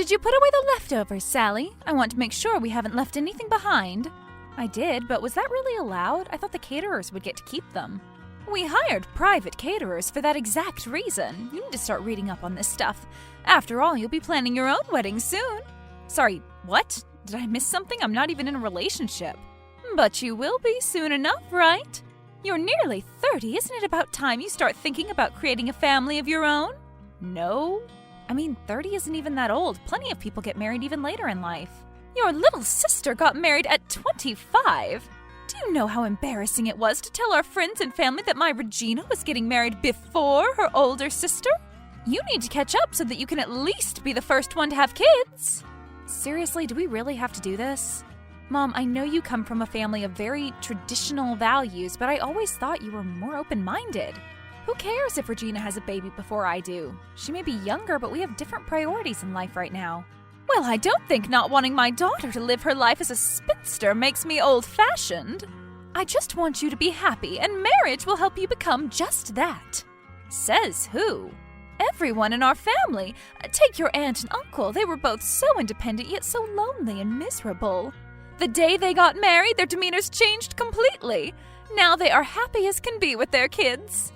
Did you put away the leftovers, Sally? I want to make sure we haven't left anything behind. I did, but was that really allowed? I thought the caterers would get to keep them. We hired private caterers for that exact reason. You need to start reading up on this stuff. After all, you'll be planning your own wedding soon. Sorry, what? Did I miss something? I'm not even in a relationship. But you will be soon enough, right? You're nearly 30. Isn't it about time you start thinking about creating a family of your own? No. 30 isn't even that old. Plenty of people get married even later in life. Your little sister got married at 25. Do you know how embarrassing it was to tell our friends and family that my Regina was getting married before her older sister? You need to catch up so that you can at least be the first one to have kids. Seriously, do we really have to do this? Mom, I know you come from a family of very traditional values, but I always thought you were more open-minded. Who cares if Regina has a baby before I do? She may be younger, but we have different priorities in life right now. Well, I don't think not wanting my daughter to live her life as a spinster makes me old-fashioned. I just want you to be happy, and marriage will help you become just that. Says who? Everyone in our family. Take your aunt and uncle. They were both so independent, yet so lonely and miserable. The day they got married, their demeanors changed completely. Now they are happy as can be with their kids.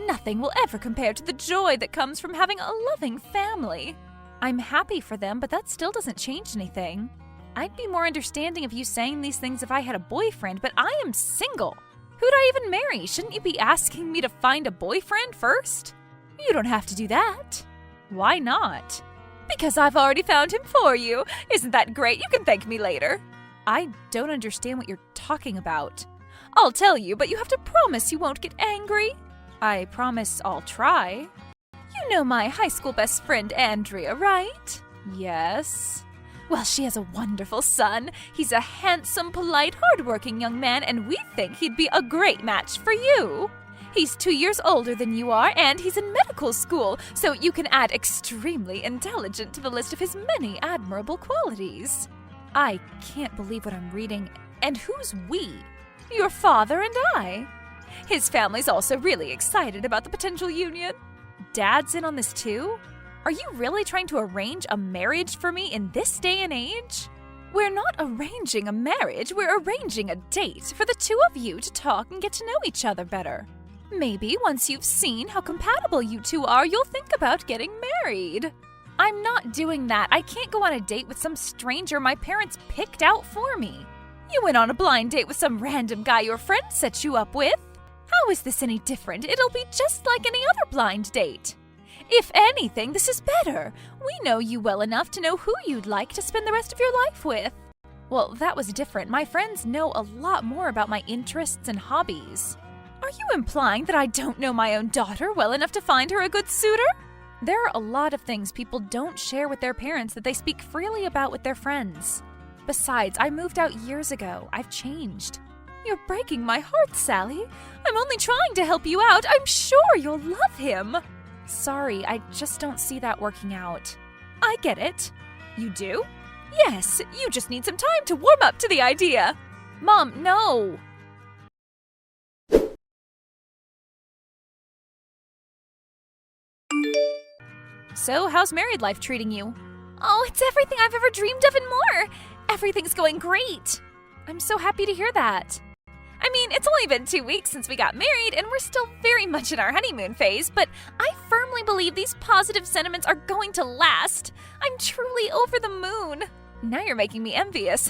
Nothing will ever compare to the joy that comes from having a loving family. I'm happy for them, but that still doesn't change anything. I'd be more understanding of you saying these things if I had a boyfriend, but I am single. Who'd I even marry? Shouldn't you be asking me to find a boyfriend first? You don't have to do that. Why not? Because I've already found him for you. Isn't that great? You can thank me later. I don't understand what you're talking about. I'll tell you, but you have to promise you won't get angry. I promise I'll try. You know my high school best friend Andrea, right? Yes. Well, she has a wonderful son. He's a handsome, polite, hardworking young man, and we think he'd be a great match for you. He's 2 years older than you are, and he's in medical school, so you can add extremely intelligent to the list of his many admirable qualities. I can't believe what I'm reading. And who's we? Your father and I. His family's also really excited about the potential union. Dad's in on this too? Are you really trying to arrange a marriage for me in this day and age? We're not arranging a marriage, we're arranging a date for the two of you to talk and get to know each other better. Maybe once you've seen how compatible you two are, you'll think about getting married. I'm not doing that. I can't go on a date with some stranger my parents picked out for me. You went on a blind date with some random guy your friend set you up with. How is this any different? It'll be just like any other blind date. If anything, this is better. We know you well enough to know who you'd like to spend the rest of your life with. Well, that was different. My friends know a lot more about my interests and hobbies. Are you implying that I don't know my own daughter well enough to find her a good suitor? There are a lot of things people don't share with their parents that they speak freely about with their friends. Besides, I moved out years ago. I've changed. You're breaking my heart, Sally. I'm only trying to help you out. I'm sure you'll love him. Sorry, I just don't see that working out. I get it. You do? Yes, you just need some time to warm up to the idea. Mom, no. So, how's married life treating you? Oh, it's everything I've ever dreamed of and more. Everything's going great. I'm so happy to hear that. I mean, it's only been 2 weeks since we got married, and we're still very much in our honeymoon phase, but I firmly believe these positive sentiments are going to last. I'm truly over the moon. Now you're making me envious.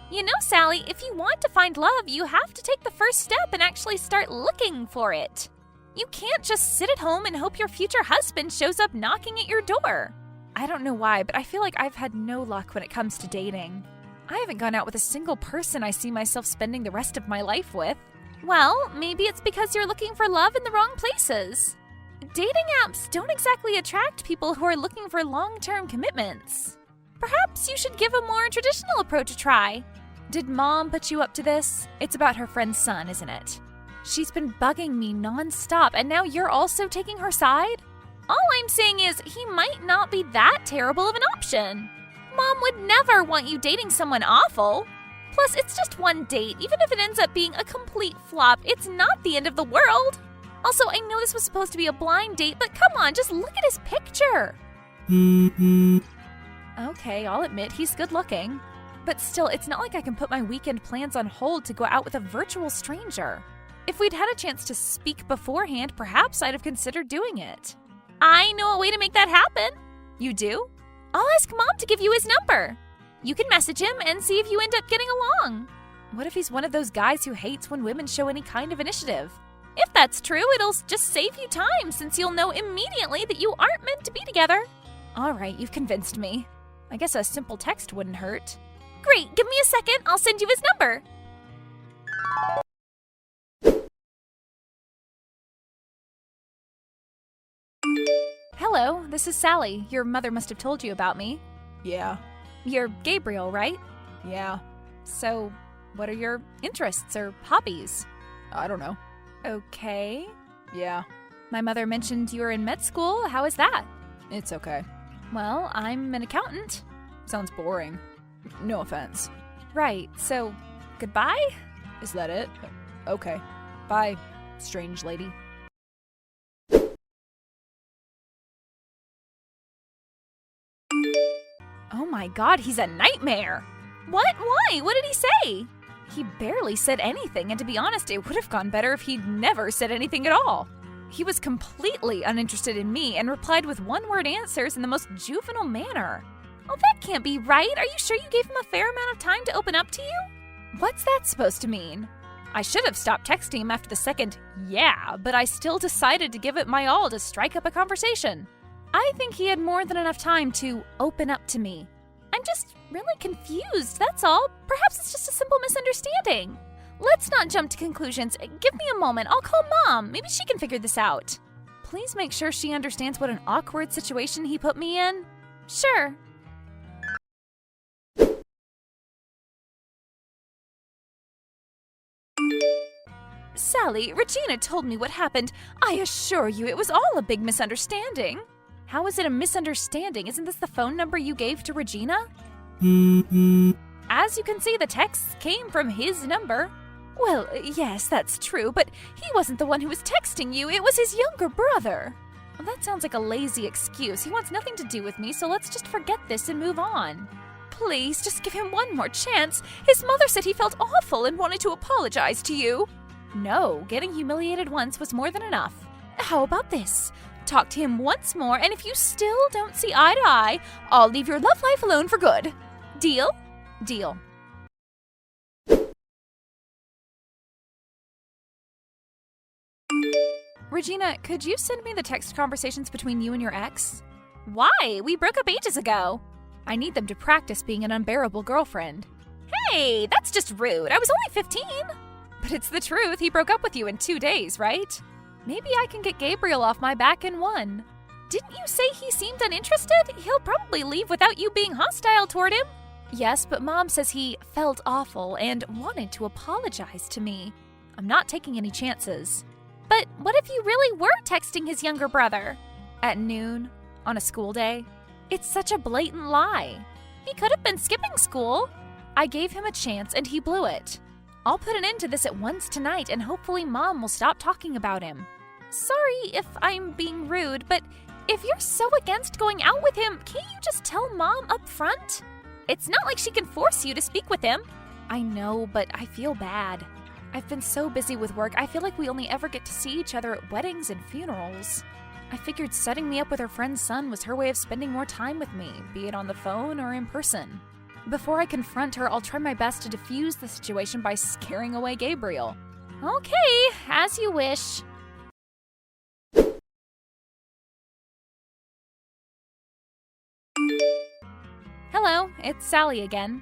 You know, Sally, if you want to find love, you have to take the first step and actually start looking for it. You can't just sit at home and hope your future husband shows up knocking at your door. I don't know why, but I feel like I've had no luck when it comes to dating. I haven't gone out with a single person I see myself spending the rest of my life with. Well, maybe it's because you're looking for love in the wrong places. Dating apps don't exactly attract people who are looking for long-term commitments. Perhaps you should give a more traditional approach a try. Did Mom put you up to this? It's about her friend's son, isn't it? She's been bugging me nonstop, and now you're also taking her side? All I'm saying is he might not be that terrible of an option. Mom would never want you dating someone awful. Plus, it's just one date. Even if it ends up being a complete flop, it's not the end of the world. Also, I know this was supposed to be a blind date, but come on, just look at his picture. Okay, I'll admit he's good looking. But still, it's not like I can put my weekend plans on hold to go out with a virtual stranger. If we'd had a chance to speak beforehand, perhaps I'd have considered doing it. I know a way to make that happen. You do? I'll ask Mom to give you his number. You can message him and see if you end up getting along. What if he's one of those guys who hates when women show any kind of initiative? If that's true, it'll just save you time since you'll know immediately that you aren't meant to be together. All right, you've convinced me. I guess a simple text wouldn't hurt. Great, give me a second. I'll send you his number. Hello, this is Sally. Your mother must have told you about me. Yeah. You're Gabriel, right? Yeah. So, what are your interests or hobbies? I don't know. Okay. Yeah. My mother mentioned you were in med school. How is that? It's okay. Well, I'm an accountant. Sounds boring. No offense. Right, so, goodbye? Is that it? Okay. Bye, strange lady. Oh my god, he's a nightmare! What? Why? What did he say? He barely said anything, and to be honest, it would have gone better if he'd never said anything at all. He was completely uninterested in me and replied with one-word answers in the most juvenile manner. Oh, that can't be right. Are you sure you gave him a fair amount of time to open up to you? What's that supposed to mean? I should have stopped texting him after the second yeah, but I still decided to give it my all to strike up a conversation. I think he had more than enough time to open up to me. I'm just really confused, that's all. Perhaps it's just a simple misunderstanding. Let's not jump to conclusions. Give me a moment. I'll call Mom. Maybe she can figure this out. Please make sure she understands what an awkward situation he put me in. Sure. Sally, Regina told me what happened. I assure you it was all a big misunderstanding. How is it a misunderstanding? Isn't this the phone number you gave to Regina? As you can see, the texts came from his number. Well, yes, that's true, but he wasn't the one who was texting you. It was his younger brother. Well, that sounds like a lazy excuse. He wants nothing to do with me, so let's just forget this and move on. Please, just give him one more chance. His mother said he felt awful and wanted to apologize to you. No, getting humiliated once was more than enough. How about this? Talk to him once more, and if you still don't see eye to eye, I'll leave your love life alone for good. Deal? Deal. Regina, could you send me the text conversations between you and your ex? Why? We broke up ages ago. I need them to practice being an unbearable girlfriend. Hey, that's just rude. I was only 15. But it's the truth. He broke up with you in 2 days, right? Maybe I can get Gabriel off my back in one. Didn't you say he seemed uninterested? He'll probably leave without you being hostile toward him. Yes, but Mom says he felt awful and wanted to apologize to me. I'm not taking any chances. But what if you really were texting his younger brother? At noon? On a school day? It's such a blatant lie. He could have been skipping school. I gave him a chance and he blew it. I'll put an end to this at once tonight and hopefully Mom will stop talking about him. Sorry if I'm being rude, but if you're so against going out with him, can't you just tell Mom up front? It's not like she can force you to speak with him. I know, but I feel bad. I've been so busy with work, I feel like we only ever get to see each other at weddings and funerals. I figured setting me up with her friend's son was her way of spending more time with me, be it on the phone or in person. Before I confront her, I'll try my best to defuse the situation by scaring away Gabriel. Okay, as you wish. Hello, it's Sally again.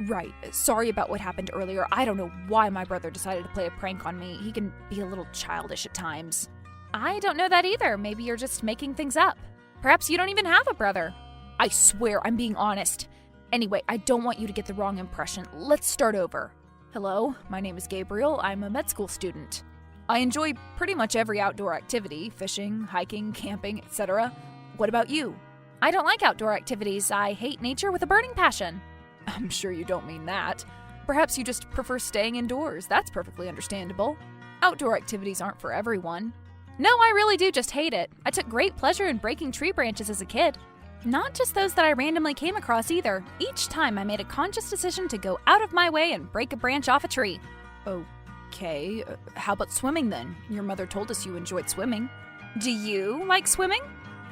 Right, sorry about what happened earlier. I don't know why my brother decided to play a prank on me. He can be a little childish at times. I don't know that either. Maybe you're just making things up. Perhaps you don't even have a brother. I swear I'm being honest. Anyway, I don't want you to get the wrong impression. Let's start over. Hello, my name is Gabriel. I'm a med school student. I enjoy pretty much every outdoor activity, fishing, hiking, camping, etc. What about you? I don't like outdoor activities. I hate nature with a burning passion. I'm sure you don't mean that. Perhaps you just prefer staying indoors. That's perfectly understandable. Outdoor activities aren't for everyone. No, I really do just hate it. I took great pleasure in breaking tree branches as a kid. Not just those that I randomly came across either. Each time I made a conscious decision to go out of my way and break a branch off a tree. Okay, how about swimming then? Your mother told us you enjoyed swimming. Do you like swimming?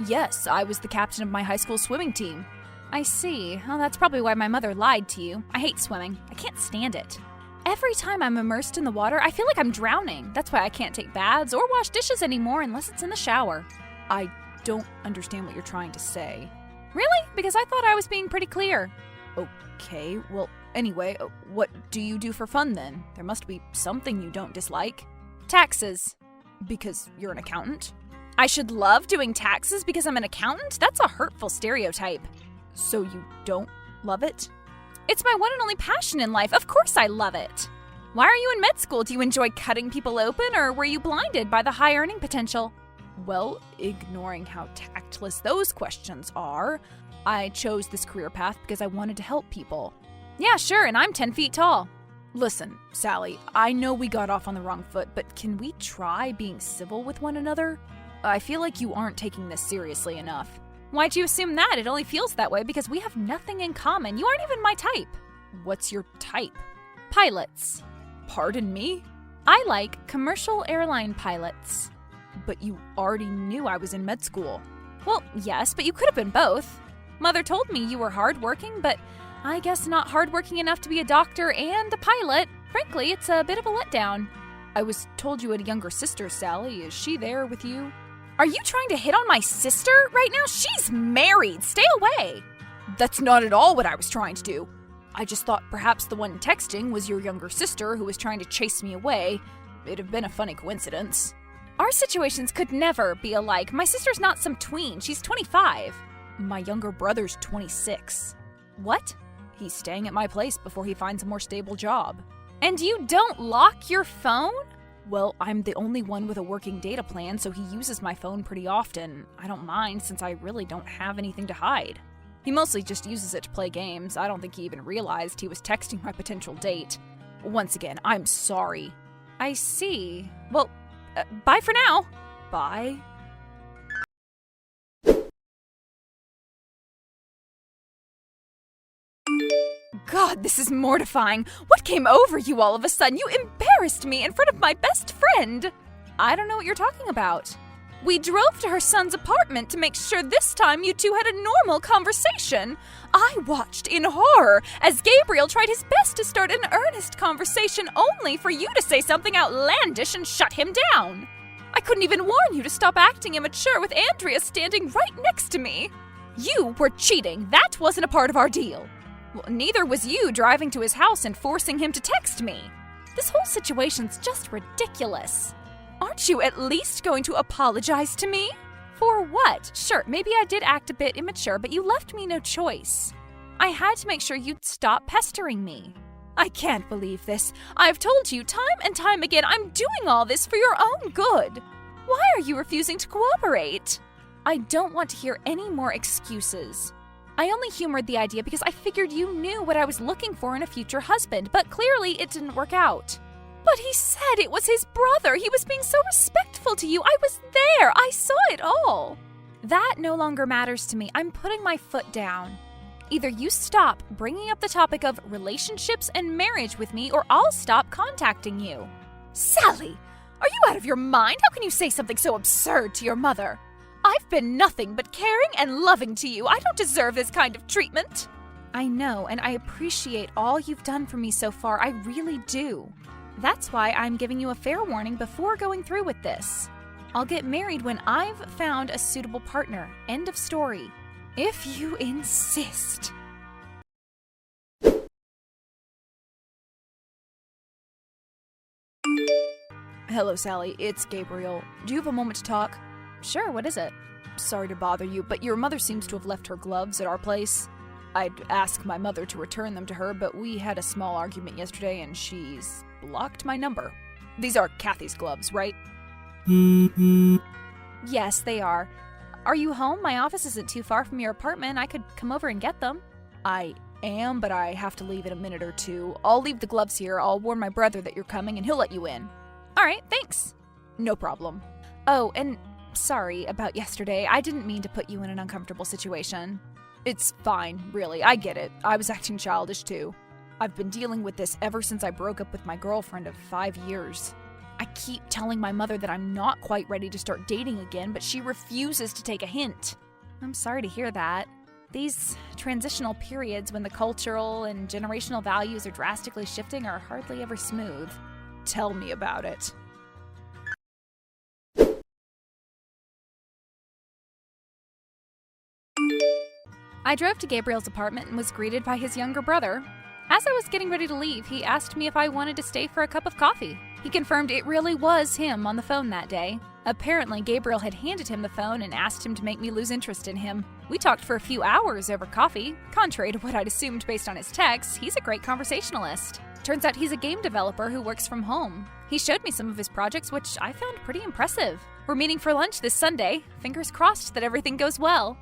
Yes, I was the captain of my high school swimming team. I see. Well, that's probably why my mother lied to you. I hate swimming. I can't stand it. Every time I'm immersed in the water, I feel like I'm drowning. That's why I can't take baths or wash dishes anymore unless it's in the shower. I don't understand what you're trying to say. Really? Because I thought I was being pretty clear. Okay, well, anyway, what do you do for fun then? There must be something you don't dislike. Taxes. Because you're an accountant? I should love doing taxes because I'm an accountant? That's a hurtful stereotype. So you don't love it? It's my one and only passion in life. Of course I love it. Why are you in med school? Do you enjoy cutting people open, or were you blinded by the high earning potential? Well, ignoring how tactless those questions are, I chose this career path because I wanted to help people. Yeah, sure, and I'm 10 feet tall. Listen, Sally, I know we got off on the wrong foot, but can we try being civil with one another? I feel like you aren't taking this seriously enough. Why'd you assume that? It only feels that way because we have nothing in common. You aren't even my type. What's your type? Pilots. Pardon me? I like commercial airline pilots. But you already knew I was in med school. Well, yes, but you could have been both. Mother told me you were hardworking, but I guess not hardworking enough to be a doctor and a pilot. Frankly, it's a bit of a letdown. I was told you had a younger sister, Sally. Is she there with you? Are you trying to hit on my sister right now? She's married. Stay away. That's not at all what I was trying to do. I just thought perhaps the one texting was your younger sister who was trying to chase me away. It'd have been a funny coincidence. Our situations could never be alike. My sister's not some tween. She's 25. My younger brother's 26. What? He's staying at my place before he finds a more stable job. And you don't lock your phone? Well, I'm the only one with a working data plan, so he uses my phone pretty often. I don't mind since I really don't have anything to hide. He mostly just uses it to play games. I don't think he even realized he was texting my potential date. Once again, I'm sorry. I see. Well, bye for now. Bye? God, this is mortifying. What came over you all of a sudden? You embarrassed me in front of my best friend. I don't know what you're talking about. We drove to her son's apartment to make sure this time you two had a normal conversation. I watched in horror as Gabriel tried his best to start an earnest conversation only for you to say something outlandish and shut him down. I couldn't even warn you to stop acting immature with Andrea standing right next to me. You were cheating. That wasn't a part of our deal. Well, neither was you driving to his house and forcing him to text me. This whole situation's just ridiculous. Aren't you at least going to apologize to me? For what? Sure, maybe I did act a bit immature, but you left me no choice. I had to make sure you'd stop pestering me. I can't believe this. I've told you time and time again I'm doing all this for your own good. Why are you refusing to cooperate? I don't want to hear any more excuses. I only humored the idea because I figured you knew what I was looking for in a future husband, but clearly it didn't work out. But he said it was his brother. He was being so respectful to you. I was there. I saw it all. That no longer matters to me. I'm putting my foot down. Either you stop bringing up the topic of relationships and marriage with me, or I'll stop contacting you. Sally, are you out of your mind? How can you say something so absurd to your mother? I've been nothing but caring and loving to you. I don't deserve this kind of treatment. I know, and I appreciate all you've done for me so far. I really do. That's why I'm giving you a fair warning before going through with this. I'll get married when I've found a suitable partner. End of story. If you insist. Hello, Sally. It's Gabriel. Do you have a moment to talk? Sure, what is it? Sorry to bother you, but your mother seems to have left her gloves at our place. I'd ask my mother to return them to her, but we had a small argument yesterday and she's blocked my number. These are Kathy's gloves, right? Yes, they are. Are you home? My office isn't too far from your apartment. I could come over and get them. I am, but I have to leave in a minute or two. I'll leave the gloves here. I'll warn my brother that you're coming and he'll let you in. All right, thanks. No problem. Oh, and sorry about yesterday. I didn't mean to put you in an uncomfortable situation. It's fine, really. I get it. I was acting childish too. I've been dealing with this ever since I broke up with my girlfriend of 5 years. I keep telling my mother that I'm not quite ready to start dating again, but she refuses to take a hint. I'm sorry to hear that. These transitional periods when the cultural and generational values are drastically shifting are hardly ever smooth. Tell me about it. I drove to Gabriel's apartment and was greeted by his younger brother. As I was getting ready to leave, he asked me if I wanted to stay for a cup of coffee. He confirmed it really was him on the phone that day. Apparently, Gabriel had handed him the phone and asked him to make me lose interest in him. We talked for a few hours over coffee. Contrary to what I'd assumed based on his texts, he's a great conversationalist. Turns out he's a game developer who works from home. He showed me some of his projects, which I found pretty impressive. We're meeting for lunch this Sunday. Fingers crossed that everything goes well.